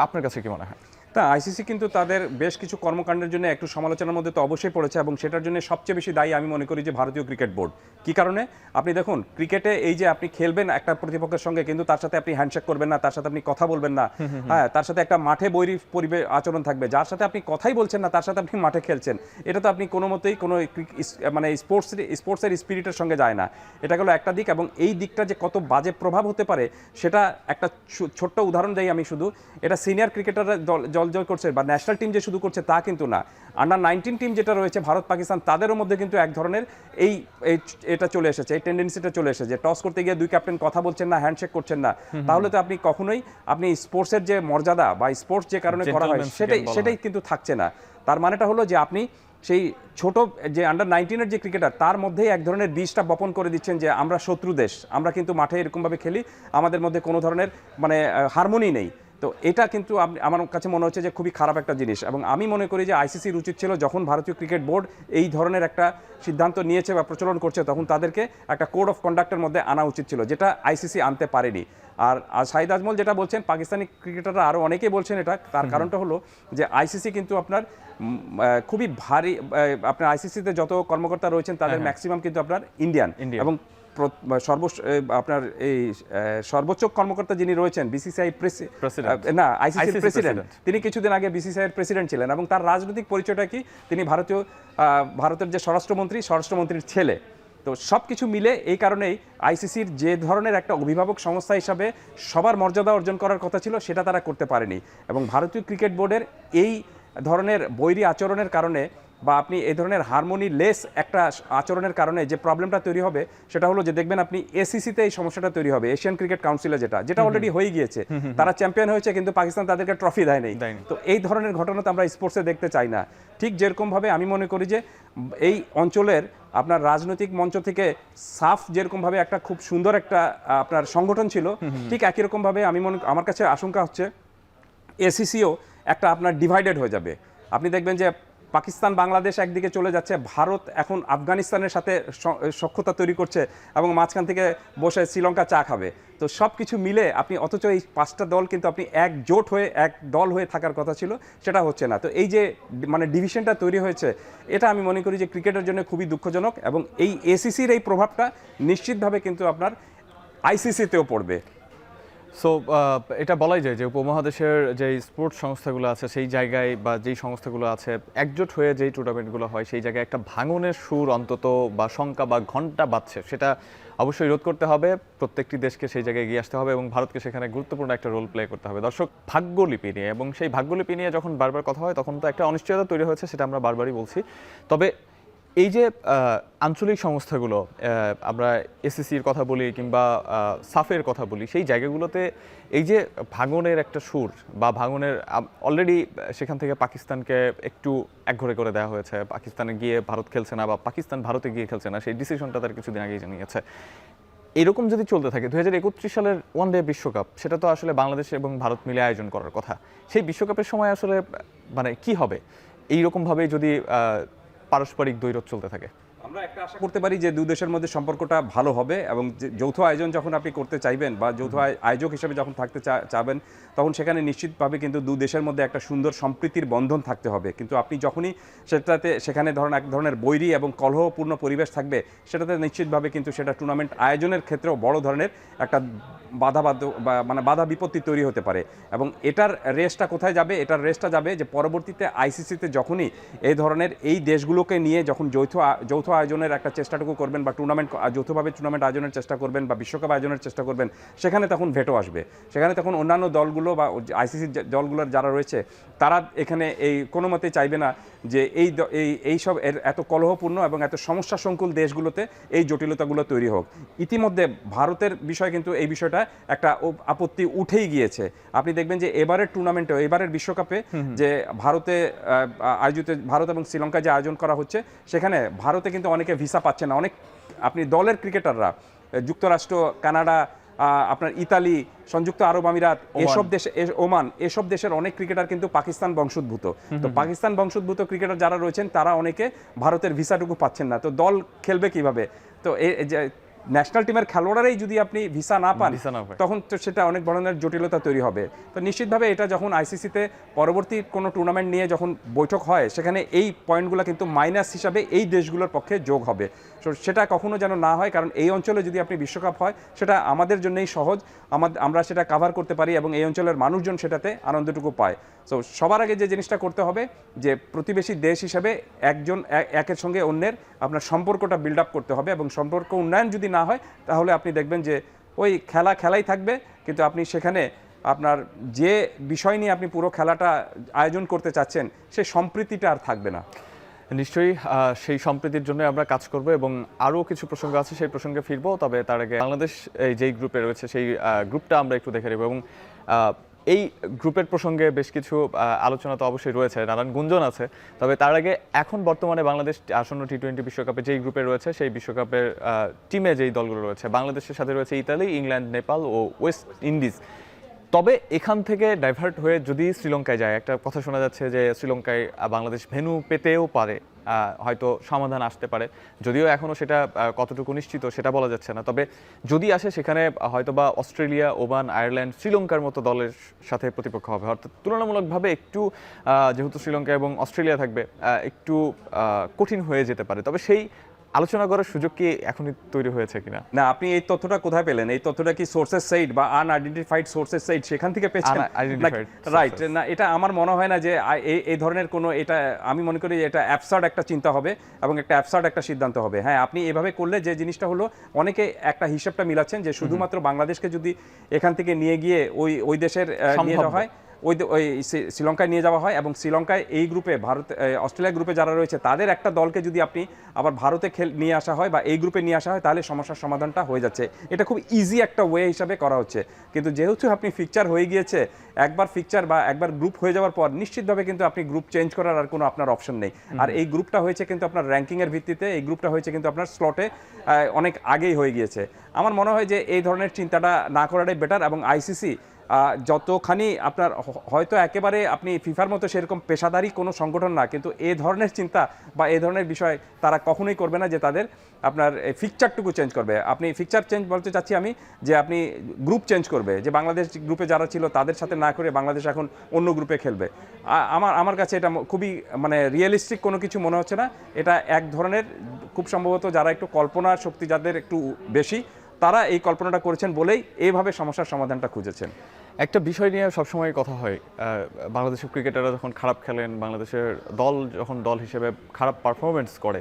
আপনার কাছে কি মনে হয়? তা আইসিসি কিন্তু তাদের বেশ কিছু কর্মকাণ্ডের জন্য একটু সমালোচনার মধ্যে তো অবশ্যই পড়েছে, এবং সেটার জন্য সবচেয়ে বেশি দায়ী আমি মনে করি যে ভারতীয় ক্রিকেট বোর্ড। কি কারণে? আপনি দেখুন, ক্রিকেটে এই যে আপনি খেলবেন একটা প্রতিপক্ষের সঙ্গে, কিন্তু তার সাথে আপনি হ্যান্ডশেক করবেন না, তার সাথে আপনি কথা বলবেন না, হ্যাঁ, তার সাথে একটা মাঠে বৈরী পরিবেশ আচরণ থাকবে। যার সাথে আপনি কথাই বলছেন না, তার সাথে আপনি মাঠে খেলছেন, এটা তো আপনি কোনো মতেই কোনো মানে স্পোর্টসের স্পিরিটের সঙ্গে যায় না। এটা গেলো একটা দিক, এবং এই দিকটা যে কত বাজে প্রভাব হতে পারে, সেটা একটা ছোট্ট উদাহরণ দেই আমি শুধু। এটা সিনিয়র ক্রিকেটাররা জয় করছে বা ন্যাশনাল টিম যে শুধু করছে তা কিন্তু না, আন্ডার-19 টিম যেটা রয়েছে ভারত পাকিস্তান, তাদেরও মধ্যে কিন্তু এক ধরনের এটা চলে এসেছে, এই টেন্ডেন্সিটা চলে এসেছে যে টস করতে গিয়ে দুই ক্যাপ্টেন কথা বলছেন না, হ্যান্ডশেক করছেন না, তাহলে তো আপনি কখনোই আপনি স্পোর্টসের যে মর্যাদা বা স্পোর্টস যে কারণে করা হয় সেটাই কিন্তু থাকছে না। তার মানেটা হলো যে আপনি সেই ছোট যে আন্ডার-19 যে ক্রিকেটার তার মধ্যেই এক ধরনের বীজটা বপন করে দিচ্ছেন যে আমরা শত্রু দেশ, আমরা কিন্তু মাঠে এরকমভাবে খেলি, আমাদের মধ্যে কোনো ধরনের মানে হারমোনি নেই। তো এটা কিন্তু আমার কাছে মনে হচ্ছে যে খুবই খারাপ একটা জিনিস, এবং আমি মনে করি যে আইসিসির উচিত ছিল যখন ভারতীয় ক্রিকেট বোর্ড এই ধরনের একটা সিদ্ধান্ত নিয়েছে বা প্রচলন করছে তখন তাদেরকে একটা কোড অফ কন্ডাক্টের মধ্যে আনা উচিত ছিল, যেটা আইসিসি আনতে পারেনি। আর শাহিদ আজমল যেটা বলছেন, পাকিস্তানি ক্রিকেটাররা আরও অনেকেই বলছেন এটা, তার কারণটা হলো যে আইসিসি কিন্তু আপনার খুবই ভারী, আপনার আইসিসিতে যত কর্মকর্তা রয়েছেন তাদের ম্যাক্সিমাম কিন্তু আপনার ইন্ডিয়ান, এবং আপনার এই সর্বোচ্চ কর্মকর্তা যিনি রয়েছেন বিসিসিআই না আইসিসির প্রেসিডেন্ট, তিনি কিছুদিন আগে বিসিসিআই এর প্রেসিডেন্ট ছিলেন, এবং তার রাজনৈতিক পরিচয়টা কি, তিনি ভারতের যে স্বরাষ্ট্রমন্ত্রীর ছেলে। তো সব কিছু মিলে এই কারণেই আইসিসির যে ধরনের একটা অভিভাবক সংস্থা হিসাবে সবার মর্যাদা অর্জন করার কথা ছিল সেটা তারা করতে পারেনি, এবং ভারতীয় ক্রিকেট বোর্ডের এই ধরনের বৈরী আচরণের কারণে বা আপনি এই ধরনের হারমোনি লেস একটা আচরণের কারণে যে প্রবলেমটা তৈরি হবে সেটা হলো যে দেখবেন আপনি এসিসিতে এই সমস্যাটা তৈরি হবে, এশিয়ান ক্রিকেট কাউন্সিলে, যেটা অলরেডি হয়ে গিয়েছে, তারা চ্যাম্পিয়ন হয়েছে কিন্তু পাকিস্তান তাদেরকে ট্রফি দেয়নি। তো এই ধরনের ঘটনা তো আমরা স্পোর্টসে দেখতে চাই না। ঠিক যেরকমভাবে আমি মনে করি যে এই অঞ্চলের আপনার রাজনৈতিক মঞ্চ থেকে সাফ যেরকমভাবে একটা খুব সুন্দর একটা আপনার সংগঠন ছিল, ঠিক একই রকমভাবে আমার কাছে আশঙ্কা হচ্ছে এসিসিও একটা আপনার ডিভাইডেড হয়ে যাবে। আপনি দেখবেন যে পাকিস্তান বাংলাদেশ একদিকে চলে যাচ্ছে, ভারত এখন আফগানিস্তানের সাথে সখ্যতা তৈরি করছে এবং মাঝখান থেকে বসে শ্রীলঙ্কা চা খাবে। তো সব কিছু মিলে আপনি অথচ এই 5টা দল কিন্তু আপনি একজোট হয়ে এক দল হয়ে থাকার কথা ছিল, সেটা হচ্ছে না। তো এই যে মানে ডিভিশনটা তৈরি হয়েছে, এটা আমি মনে করি যে ক্রিকেটের জন্য খুবই দুঃখজনক, এবং এই এসিসির এই প্রভাবটা নিশ্চিতভাবে কিন্তু আপনার আইসিসিতেও পড়বে। সো এটা বলাই যায় যে উপমহাদেশের যে স্পোর্টস সংস্থাগুলো আছে সেই জায়গায় বা যেই সংস্থাগুলো আছে একজোট হয়ে যেই টুর্নামেন্টগুলো হয় সেই জায়গায় একটা ভাঙনের সুর অন্তত বা শঙ্কা বা ঘণ্টা বাজছে, সেটা অবশ্যই রোধ করতে হবে। প্রত্যেকটি দেশকে সেই জায়গায় এগিয়ে আসতে হবে এবং ভারতকে সেখানে গুরুত্বপূর্ণ একটা রোল প্লে করতে হবে। দর্শক, ভাগ্যলিপি নিয়ে, এবং সেই ভাগ্যলিপি নিয়ে যখন বারবার কথা হয় তখন তো একটা অনিশ্চয়তা তৈরি হয়েছে, সেটা আমরা বারবারই বলছি। তবে এই যে আঞ্চলিক সংস্থাগুলো, আমরা এসিসির কথা বলি কিংবা সাফের কথা বলি, সেই জায়গাগুলোতে এই যে ভাঙনের একটা সুর বা ভাঙনের, অলরেডি সেখান থেকে পাকিস্তানকে একটু একঘরে করে দেওয়া হয়েছে, পাকিস্তানে গিয়ে ভারত খেলছে না বা পাকিস্তান ভারতে গিয়ে খেলছে না, সেই ডিসিশনটা তার কিছুদিন আগেই জানিয়েছে। এরকম যদি চলতে থাকে 2031 সালের ওয়ানডে বিশ্বকাপ, সেটা তো আসলে বাংলাদেশ এবং ভারত মিলে আয়োজন করার কথা, সেই বিশ্বকাপের সময় আসলে মানে কি হবে এইরকমভাবেই যদি পারস্পরিক দ্বৈরথ চলতে থাকে? আমরা একটা আশা করতে পারি যে দুই দেশের মধ্যে সম্পর্কটা ভালো হবে, এবং যৌথ আয়োজন যখন আপনি করতে চাইবেন বা যৌথ আয়োজক হিসেবে যখন থাকতে চাবেন তখন সেখানে নিশ্চিতভাবে কিন্তু দুই দেশের মধ্যে একটা সুন্দর সম্প্রীতির বন্ধন থাকতে হবে। কিন্তু আপনি যখনই সেখানে ধরেন এক ধরনের বৈরী এবং কলহপূর্ণ পরিবেশ থাকবে, সেটাতে নিশ্চিতভাবে কিন্তু সেটা টুর্নামেন্ট আয়োজনের ক্ষেত্রেও বড় ধরনের একটা বাধা বিপত্তি তৈরি হতে পারে। এবং এটার রেসটা কোথায় যাবে? এটার রেসটা যাবে যে পরবর্তীতে আইসিসিতে যখনই এই ধরনের এই দেশগুলোকে নিয়ে যখন যৌথ আয়োজনের একটা চেষ্টাটুকু করবেন বা যৌথভাবে টুর্নামেন্ট আয়োজনের চেষ্টা করবেন বা বিশ্বকাপ আয়োজনের চেষ্টা করবেন, সেখানে তখন ভেটো আসবে। সেখানে তখন অন্যান্য দলগুলো বা আইসিসির দলগুলোর যারা রয়েছে তারা এখানে এই কোনো মতেই চাইবে না যে এইসব এত কলহপূর্ণ এবং এত সমস্যা সংকুল দেশগুলোতে এই জটিলতাগুলো তৈরি হোক। ইতিমধ্যে ভারতের বিষয় কিন্তু এই বিষয়টা একটা আপত্তি উঠেই গিয়েছে। আপনি দেখবেন যে এবারের টুর্নামেন্টে, এবারের বিশ্বকাপে যে ভারত এবং শ্রীলঙ্কায় যে আয়োজন করা হচ্ছে, সেখানে ভারতে কিন্তু অনেকে ভিসা পাচ্ছে না। অনেক আপনি দলের ক্রিকেটাররা যুক্তরাষ্ট্র, কানাডা, আপনার ইতালি, সংযুক্ত আরব আমিরাত, এসব দেশে, ওমান, এসব দেশের অনেক ক্রিকেটার কিন্তু পাকিস্তান বংশোদ্ভূত। তো পাকিস্তান বংশোদ্ভূত ক্রিকেটার যারা রয়েছেন তারা অনেকে ভারতের ভিসাটুকু পাচ্ছেন না। তো দল খেলবে কিভাবে? তো ন্যাশনাল টিমের খেলোয়াড়রাই যদি আপনি ভিসা না পান তখন তো সেটা অনেক ধরনের জটিলতা তৈরি হবে। তো নিশ্চিতভাবে এটা যখন আইসিসিতে পরবর্তী কোনো টুর্নামেন্ট নিয়ে যখন বৈঠক হয়, সেখানে এই পয়েন্টগুলো কিন্তু মাইনাস হিসাবে এই দেশগুলোর পক্ষে যোগ হবে। সেটা কখনো যেন না হয়, কারণ এই অঞ্চলে যদি আপনি বিশ্বকাপ হয় সেটা আমাদের জন্যই সহজ, আমরা সেটা কাভার করতে পারি এবং এই অঞ্চলের মানুষজন সেটাতে আনন্দটুকু পায়। সো সবার আগে যে জিনিসটা করতে হবে যে প্রতিবেশী দেশ হিসেবে একের সঙ্গে অন্যের আপনার সম্পর্কটা বিল্ড আপ করতে হবে, এবং সম্পর্ক উন্নয়ন যদি না হয় তাহলে আপনি দেখবেন যে ওই খেলাই থাকবে, কিন্তু আপনি সেখানে আপনার যে বিষয় নিয়ে আপনি পুরো খেলাটা আয়োজন করতে চাচ্ছেন সেই সম্প্রীতিটা আর থাকবে না। নিশ্চয়ই সেই সম্প্রীতির জন্য আমরা কাজ করব এবং আরও কিছু প্রসঙ্গ আছে, সেই প্রসঙ্গে ফিরবো। তবে তার আগে বাংলাদেশ এই যেই গ্রুপে রয়েছে সেই গ্রুপটা আমরা একটু দেখে নেব, এবং এই গ্রুপের প্রসঙ্গে বেশ কিছু আলোচনা তো অবশ্যই রয়েছে, নানান গুঞ্জন আছে। তবে তার আগে এখন বর্তমানে বাংলাদেশ আসন্ন টি-20 বিশ্বকাপে যেই গ্রুপে রয়েছে সেই বিশ্বকাপের টিমে যেই দলগুলো রয়েছে, বাংলাদেশের সাথে রয়েছে ইতালি, ইংল্যান্ড, নেপাল ও ওয়েস্ট ইন্ডিজ। তবে এখান থেকে ডাইভার্ট হয়ে যদি শ্রীলঙ্কায় যায়, একটা কথা শোনা যাচ্ছে যে শ্রীলঙ্কায় বাংলাদেশ ভেন্যু পেতেও পারে, হয়তো সমাধান আসতে পারে, যদিও এখনও সেটা কতটুকু নিশ্চিত সেটা বলা যাচ্ছে না। তবে যদি আসে সেখানে হয়তোবা অস্ট্রেলিয়া, ওমান, আয়ারল্যান্ড, শ্রীলঙ্কার মতো দলের সাথে প্রতিপক্ষ হবে, অর্থাৎ তুলনামূলকভাবে একটু যেহেতু শ্রীলঙ্কা এবং অস্ট্রেলিয়া থাকবে, একটু কঠিন হয়ে যেতে পারে। তবে সেই আলোচনা করার সুযোগ কি এখনই তৈরি হয়েছে কিনা? না, আপনি এই তথ্যটা কোথায় পেলেন? এই তথ্যটা কি সোর্সেস সাইট বা আনআইডেন্টিফাইড সোর্সেস সাইট সেখান থেকে পেয়েছেন? Unidentified right sources। না, এটা আমার মনে হয় না যে এই ধরনের কোনো, এটা আমি মনে করি এটা অ্যাবসার্ড একটা চিন্তা হবে এবং একটা অ্যাবসার্ড একটা সিদ্ধান্ত হবে। হ্যাঁ, আপনি এভাবে করলে যে জিনিসটা হলো, অনেকে একটা হিসাবটা মিলাচ্ছেন যে শুধুমাত্র বাংলাদেশকে যদি এখান থেকে নিয়ে গিয়ে ওই দেশের নিয়ে যাওয়া হয়, ওই শ্রীলঙ্কায় নিয়ে যাওয়া হয় এবং শ্রীলঙ্কায় এই গ্রুপে অস্ট্রেলিয়া গ্রুপে যারা রয়েছে তাদের একটা দলকে যদি আপনি আবার ভারতে নিয়ে আসা হয় বা এই গ্রুপে নিয়ে আসা হয়, তাহলে সমস্যার সমাধানটা হয়ে যাচ্ছে। এটা খুব ইজি একটা ওয়ে হিসাবে করা হচ্ছে। কিন্তু যেহেতু আপনি ফিকচার হয়ে গিয়েছে, একবার ফিকচার বা একবার গ্রুপ হয়ে যাওয়ার পর নিশ্চিতভাবে কিন্তু আপনি গ্রুপ চেঞ্জ করার আর কোনো আপনার অপশন নেই। আর এই গ্রুপটা হয়েছে কিন্তু আপনার র্যাঙ্কিংয়ের ভিত্তিতে, এই গ্রুপটা হয়েছে কিন্তু আপনার স্লটে অনেক আগেই হয়ে গিয়েছে। আমার মনে হয় যে এই ধরনের চিন্তাটা না করাটাই বেটার। এবং আইসিসি যতখানি আপনার হয়তো একেবারে আপনি ফিফার মতো সেরকম পেশাদারি কোনো সংগঠন না, কিন্তু এই ধরনের চিন্তা বা এই ধরনের বিষয় তারা কখনোই করবে না যে তাদের আপনার ফিকচারটুকু চেঞ্জ করবে। আপনি ফিকচার চেঞ্জ বলতে চাচ্ছি আমি, যে আপনি গ্রুপ চেঞ্জ করবে, যে বাংলাদেশ গ্রুপে যারা ছিল তাদের সাথে না করে বাংলাদেশ এখন অন্য গ্রুপে খেলবে। আমার কাছে এটা খুবই মানে রিয়েলিস্টিক কোনো কিছু মনে হচ্ছে না। এটা এক ধরনের খুব সম্ভবত যারা একটু কল্পনার শক্তি যাদের একটু বেশি, তারা এই কল্পনাটা করেছেন বলেই এইভাবে সমস্যার সমাধানটা খুঁজেছেন। একটা বিষয় নিয়ে সবসময় কথা হয়, বাংলাদেশের ক্রিকেটাররা যখন খারাপ খেলেন, বাংলাদেশের দল যখন দল হিসেবে খারাপ পারফরমেন্স করে,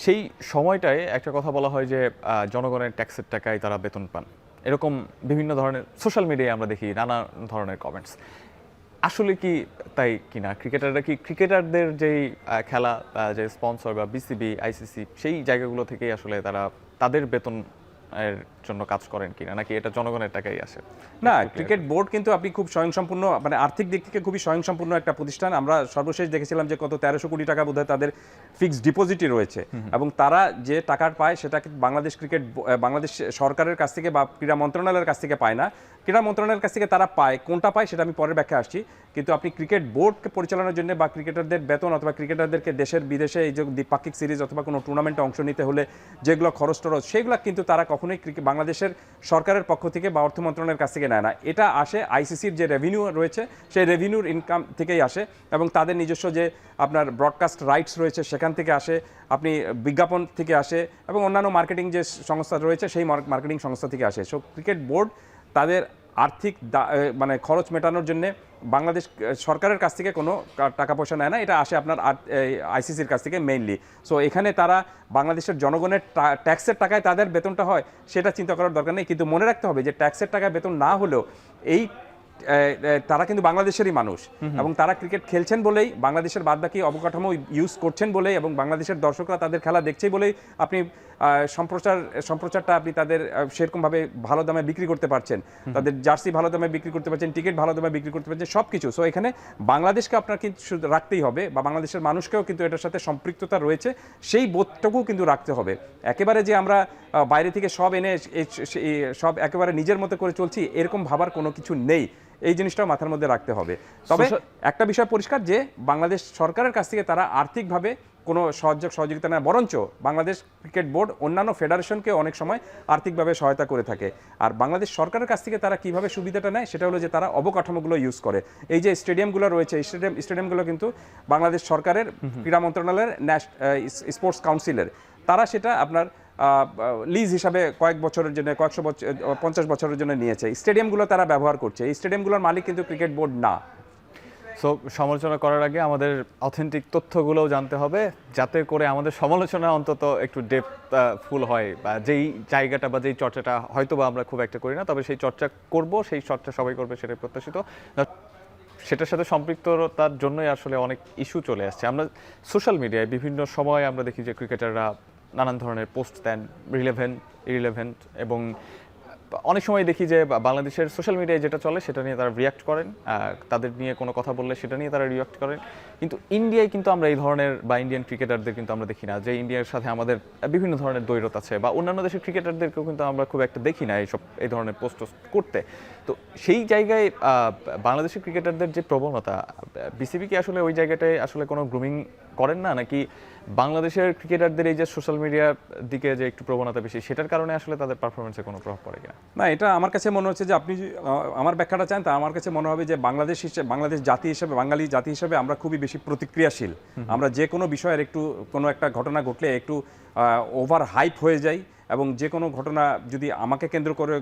সেই সময়টায় একটা কথা বলা হয় যে জনগণের ট্যাক্সের টাকায় তারা বেতন পান। এরকম বিভিন্ন ধরনের সোশ্যাল মিডিয়ায় আমরা দেখি নানা ধরনের কমেন্টস। আসলে কি তাই কিনা? ক্রিকেটাররা কি ক্রিকেটারদের যেই খেলা, যে স্পন্সর বা বিসিবি, আইসিসি, সেই জায়গাগুলো থেকেই আসলে তারা তাদের বেতন এর জন্য কাজ করেন কিনা, নাকি এটা জনগণের টাকাই আসে? না, ক্রিকেট বোর্ড কিন্তু আপনি খুব স্বয়ংসম্পূর্ণ, মানে আর্থিক দিক থেকে খুবই স্বয়ংসম্পূর্ণ একটা প্রতিষ্ঠান। আমরা সর্বশেষ দেখেছিলাম যে কত 1300 কোটি টাকা বোধহয় তাদের ফিক্সড ডিপোজিটই রয়েছে, এবং তারা যে টাকা পায় সেটা বাংলাদেশ সরকারের কাছ থেকে বা ক্রীড়া মন্ত্রণালয়ের কাছ থেকে পায় না। ক্রীড়া মন্ত্রণালয়ের কাছ থেকে তারা পায়, কোনটা পায় সেটা আমি পরের ব্যাখ্যা আসছি। কিন্তু আপনি ক্রিকেট বোর্ডকে পরিচালনার জন্য বা ক্রিকেটারদের বেতন অথবা ক্রিকেটারদেরকে দেশের বিদেশে এই যে দ্বিপাক্ষিক সিরিজ অথবা কোনো টুর্নামেন্টে অংশ নিতে হলে যেগুলো খরচ টরচ, সেগুলো কিন্তু তারা কখনোই বাংলাদেশের সরকারের পক্ষ থেকে বা অর্থ মন্ত্রণালয়ের কাছ থেকে নেয় না। এটা আসে আইসিসির যে রেভিনিউ রয়েছে সেই রেভিনিউর ইনকাম থেকেই আসে, এবং তাদের নিজস্ব যে আপনার ব্রডকাস্ট রাইটস রয়েছে সেখান থেকে আসে, আপনি বিজ্ঞাপন থেকে আসে, এবং অন্যান্য মার্কেটিং যে সংস্থা রয়েছে সেই মার্কেটিং সংস্থা থেকে আসে। সো ক্রিকেট বোর্ড তাদের আর্থিক মানে খরচ মেটানোর জন্য বাংলাদেশ সরকারের কাছ থেকে কোনো টাকা পয়সা নেয় না, এটা আসে আপনার আইসিসির কাছ থেকে মেইনলি। সো এখানে তারা বাংলাদেশের জনগণের ট্যাক্সের টাকায় তাদের বেতনটা হয় সেটা চিন্তা করার দরকার নেই। কিন্তু মনে রাখতে হবে যে ট্যাক্সের টাকায় বেতন না হলেও এই তারা কিন্তু বাংলাদেশেরই মানুষ, এবং তারা ক্রিকেট খেলছেন বলেই, বাংলাদেশের বাদবাকি অবকাঠামো ইউজ করছেন বলেই, এবং বাংলাদেশের দর্শকরা তাদের খেলা দেখছেই বলেই আপনি সম্প্রচারটা আপনি তাদের সেরকমভাবে ভালো দামে বিক্রি করতে পারছেন, তাদের জার্সি ভালো দামে বিক্রি করতে পারছেন, টিকিট ভালো দামে বিক্রি করতে পারছেন, সব কিছু। সো এখানে বাংলাদেশকে আপনার কিন্তু রাখতেই হবে, বা বাংলাদেশের মানুষকেও কিন্তু এটার সাথে সম্পৃক্ততা রয়েছে সেই বোধটাকেও কিন্তু রাখতে হবে। একেবারে যে আমরা বাইরে থেকে সব এনে সব একেবারে নিজের মতো করে চলছি এরকম ভাবার কোনো কিছু নেই, এই জিনিসটাও মাথার মধ্যে রাখতে হবে। তবে একটা বিষয় পরিষ্কার যে বাংলাদেশ সরকারের কাছ থেকে তারা আর্থিকভাবে কোনো সহযোগিতা নেয়, বরঞ্চ বাংলাদেশ ক্রিকেট বোর্ড অন্যান্য ফেডারেশনকে অনেক সময় আর্থিকভাবে সহায়তা করে থাকে। আর বাংলাদেশ সরকারের কাছ থেকে তারা কিভাবে সুবিধাটা নেয় সেটা হলো যে তারা অবকাঠামোগুলো ইউজ করে। এই যে স্টেডিয়ামগুলো রয়েছে, স্টেডিয়ামগুলো কিন্তু বাংলাদেশ সরকারের ক্রীড়া মন্ত্রণালয়ের স্পোর্টস কাউন্সিলের, তারা সেটা আপনার লিজ হিসাবে কয়েক বছরের জন্য, 50 বছরের জন্য নিয়েছে। স্টেডিয়ামগুলো তারা ব্যবহার করছে, এই স্টেডিয়ামগুলোর মালিক কিন্তু ক্রিকেট বোর্ড না। সো সমালোচনা করার আগে আমাদের অথেন্টিক তথ্যগুলোও জানতে হবে, যাতে করে আমাদের সমালোচনা অন্তত একটু ডেপথ ফুল হয়, বা যেই জায়গাটা বা যেই চর্চাটা হয়তো বা আমরা খুব একটা করি না, তবে সেই চর্চা করব, সেই চর্চা সবাই করবে সেটাই প্রত্যাশিত। সেটার সাথে সম্পৃক্ততার জন্যই আসলে অনেক ইস্যু চলে আসছে। আমরা সোশ্যাল মিডিয়ায় বিভিন্ন সময় আমরা দেখি যে ক্রিকেটাররা নানান ধরনের পোস্ট দেন, রিলেভেন্ট, ইরিলেভেন্ট, এবং অনেক সময় দেখি যে বাংলাদেশের সোশ্যাল মিডিয়ায় যেটা চলে সেটা নিয়ে তারা রিয়াক্ট করেন, তাদের নিয়ে কোনো কথা বললে সেটা নিয়ে তারা রিয়াক্ট করেন। কিন্তু ইন্ডিয়ায় কিন্তু আমরা এই ধরনের বা ইন্ডিয়ান ক্রিকেটারদের কিন্তু আমরা দেখি না, যে ইন্ডিয়ার সাথে আমাদের বিভিন্ন ধরনের দ্বৈরথ আছে, বা অন্যান্য দেশের ক্রিকেটারদেরকেও কিন্তু আমরা খুব একটা দেখি না এই ধরনের পোস্ট করতে। তো সেই জায়গায় বাংলাদেশের ক্রিকেটারদের যে প্রবণতা, বিসিবি কি আসলে ওই জায়গাটায় আসলে কোনো গ্রুমিং করেন না, নাকি বাংলাদেশের ক্রিকেটারদের এই যে সোশ্যাল মিডিয়ার দিকে যে একটু প্রবণতা বেশি, সেটার কারণে আসলে তাদের পারফরমেন্সে কোনো প্রভাব পড়ে কিনা? না, এটা আমার কাছে মনে হচ্ছে যে আপনি আমার ব্যাখ্যাটা চান, তা আমার কাছে মনে হবে যে বাংলাদেশ জাতি হিসেবে, বাঙালি জাতি হিসেবে আমরা খুবই বেশি প্রতিক্রিয়াশীল। আমরা যে কোনো বিষয়ের একটু কোনো একটা ঘটনা ঘটলে একটু ওভার হাইপ হয়ে যাই, এবং যে কোনো ঘটনা যদি আমাকে কেন্দ্র করে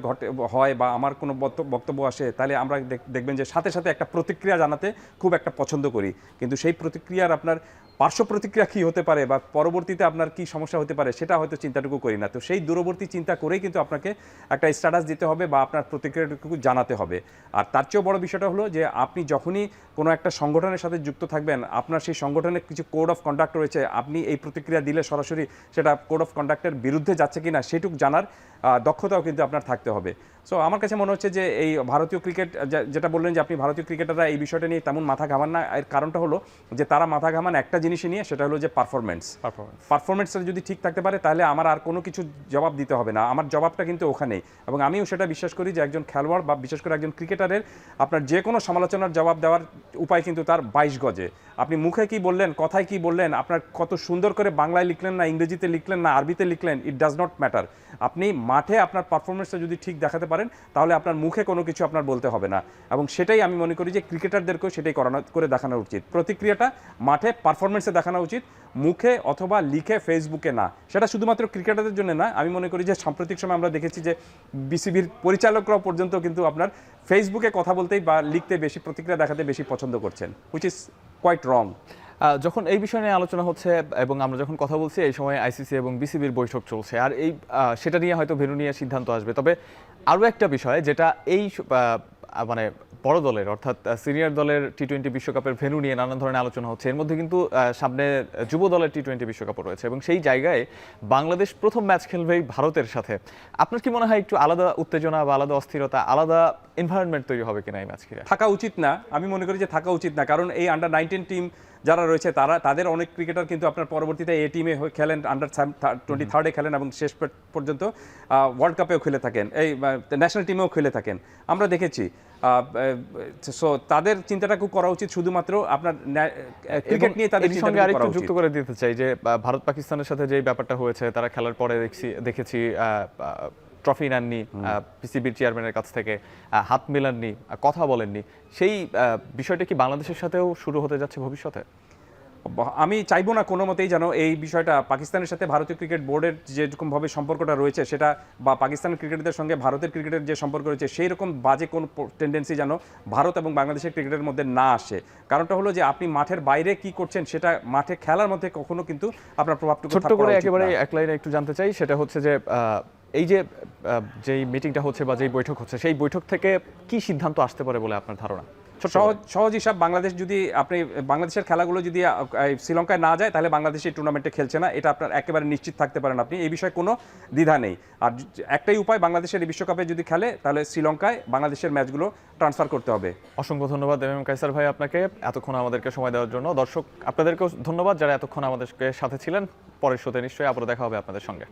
হয় বা আমার কোনো বক্তব্য আসে, তাহলে আমরা দেখবেন যে সাথে সাথে একটা প্রতিক্রিয়া জানাতে খুব একটা পছন্দ করি। কিন্তু সেই প্রতিক্রিয়ার আপনার পার্শ্ব প্রতিক্রিয়া কী হতে পারে বা পরবর্তীতে আপনার কি সমস্যা হতে পারে সেটা হয়তো চিন্তাটুকু করি না। তো সেই দূরবর্তী চিন্তা করেই কিন্তু আপনাকে একটা স্ট্যাটাস দিতে হবে বা আপনার প্রতিক্রিয়াটুকু জানাতে হবে। আর তার চেয়েও বড় বিষয়টা হলো যে আপনি যখনই কোনো একটা সংগঠনের সাথে যুক্ত থাকবেন, আপনার সেই সংগঠনের কিছু কোড অফ কন্ডাক্ট রয়েছে, আপনি এই প্রতিক্রিয়া দিলে সরাসরি সেটা কোড অফ কন্ডাক্টের বিরুদ্ধে যাচ্ছে কিনা সেটুকু জানার দক্ষতাও কিন্তু আপনার থাকতে হবে। সো আমার কাছে মনে হচ্ছে যে এই ভারতীয় ক্রিকেট, যেটা বললেন যে আপনি ভারতীয় ক্রিকেটাররা এই বিষয়টা নিয়ে তেমন মাথা ঘামান না, এর কারণটা হলো যে তারা মাথা ঘামান একটা জিনিসই নিয়ে, সেটা হলো যে পারফরমেন্সটা যদি ঠিক থাকতে পারে তাহলে আমার আর কোনো কিছু জবাব দিতে হবে না, আমার জবাবটা কিন্তু ওখানেই। এবং আমিও সেটা বিশ্বাস করি যে একজন খেলোয়াড় বা বিশেষ করে একজন ক্রিকেটারের আপনার যে কোনো সমালোচনার জবাব দেওয়ার উপায় কিন্তু তার 22 গজে। আপনি মুখে কি বললেন, কথায় কি বললেন, আপনার কত সুন্দর করে বাংলায় লিখলেন না ইংরেজিতে লিখলেন না আরবিতে লিখলেন, ইট ডাজ নট ম্যাটার। আপনি মাঠে আপনার পারফরমেন্সটা যদি ঠিক দেখাতে পারেন তাহলে আপনার মুখে কোনো কিছু আপনার বলতে হবে না। এবং সেটাই আমি মনে করি যে ক্রিকেটারদেরকেও সেটাই করে দেখানো উচিত। প্রতিক্রিয়াটা মাঠে পারফরমেন্সে দেখানো উচিত, মুখে অথবা লিখে ফেসবুকে না। সেটা শুধুমাত্র ক্রিকেটারদের জন্য না, আমি মনে করি যে সাম্প্রতিক সময় আমরা দেখেছি যে বিসিবির পরিচালকরাও পর্যন্ত কিন্তু আপনার ফেসবুকে কথা বলতেই বা লিখতে বেশি, প্রতিক্রিয়া দেখাতে বেশি পছন্দ করছেন, হুইচ ইজ কোয়াইট রং। যখন এই বিষয় নিয়ে আলোচনা হচ্ছে এবং আমরা যখন কথা বলছি, এই সময় আইসিসি এবং বিসিবির বৈঠক চলছে, আর সেটা নিয়ে হয়তো ভেন্যু নিয়ে সিদ্ধান্ত আসবে। তবে আরও একটা বিষয় যেটা এই মানে বড় দলের অর্থাৎ সিনিয়র দলের টি-20 বিশ্বকাপের ভেন্যু নিয়ে নানান ধরনের আলোচনা হচ্ছে, এর মধ্যে কিন্তু সামনে যুব দলের টি-20 বিশ্বকাপও রয়েছে, এবং সেই জায়গায় বাংলাদেশ প্রথম ম্যাচ খেলবেই ভারতের সাথে। আপনার কি মনে হয় একটু আলাদা উত্তেজনা বা আলাদা অস্থিরতা, আলাদা এনভায়রনমেন্ট তৈরি হবে কিনা এই ম্যাচ ঘিরে? থাকা উচিত না, আমি মনে করি যে থাকা উচিত না, কারণ এই আন্ডার-19 টিম যারা রয়েছে তাদের অনেক ক্রিকেটার কিন্তু আপনার পরবর্তীতে এ টিমে খেলেন, আন্ডার-23 খেলেন এবং শেষ পর্যন্ত ওয়ার্ল্ড কাপেও খেলে থাকেন, এই ন্যাশনাল টিমেও খেলে থাকেন, আমরা দেখেছি। সো তাদের চিন্তাটা খুব করা উচিত শুধুমাত্র আপনার ক্রিকেট নিয়ে। তাদের সঙ্গে আরেকটু যুক্ত করে দিতে চাই যে ভারত পাকিস্তানের সাথে যে ব্যাপারটা হয়েছে, তারা খেলার পরে দেখেছি ট্রফি নেননি, পিসিবির চেয়ারম্যানের কাছ থেকে হাত মেলাননি, কথা বলেননি। সেই বিষয়টা কি বাংলাদেশের সাথেও শুরু হতে যাচ্ছে ভবিষ্যতে? আমি চাইবো না কোনো মতেই যেন এই বিষয়টা পাকিস্তানের সাথে ভারতীয় ক্রিকেট বোর্ডের যেরকমভাবে সম্পর্কটা রয়েছে সেটা, বা পাকিস্তানের ক্রিকেটারদের সঙ্গে ভারতের ক্রিকেটের যে সম্পর্ক রয়েছে সেই রকম বাজে কোনো টেন্ডেন্সি যেন ভারত এবং বাংলাদেশের ক্রিকেটের মধ্যে না আসে। কারণটা হলো যে আপনি মাঠের বাইরে কি করছেন সেটা মাঠে খেলার মধ্যে কখনো কিন্তু আপনার প্রভাবটুকু ছোট্ট করে একেবারে এক লাইনে একটু জানতে চাই, সেটা হচ্ছে যে এই যে যেই মিটিংটা হচ্ছে বা যেই বৈঠক হচ্ছে, সেই বৈঠক থেকে কি সিদ্ধান্ত আসতে পারে বলে আপনার ধারণা? সহজ হিসাব, বাংলাদেশ যদি আপনি বাংলাদেশের খেলাগুলো যদি শ্রীলঙ্কায় না যায় তাহলে বাংলাদেশ এই টুর্নামেন্টে খেলছে না, এটা আপনার একেবারে নিশ্চিত থাকতে পারেন আপনি, এই বিষয়ে কোনো দ্বিধা নেই। আর একটাই উপায়, বাংলাদেশের এই বিশ্বকাপে যদি খেলে তাহলে শ্রীলঙ্কায় বাংলাদেশের ম্যাচগুলো ট্রান্সফার করতে হবে। অসংখ্য ধন্যবাদ এম এম কায়সার ভাই আপনাকে এতক্ষণ আমাদেরকে সময় দেওয়ার জন্য। দর্শক আপনাদেরকেও ধন্যবাদ যারা এতক্ষণ আমাদের সাথে ছিলেন। পরের শোতে নিশ্চয়ই আবারও দেখা হবে আপনাদের সঙ্গে।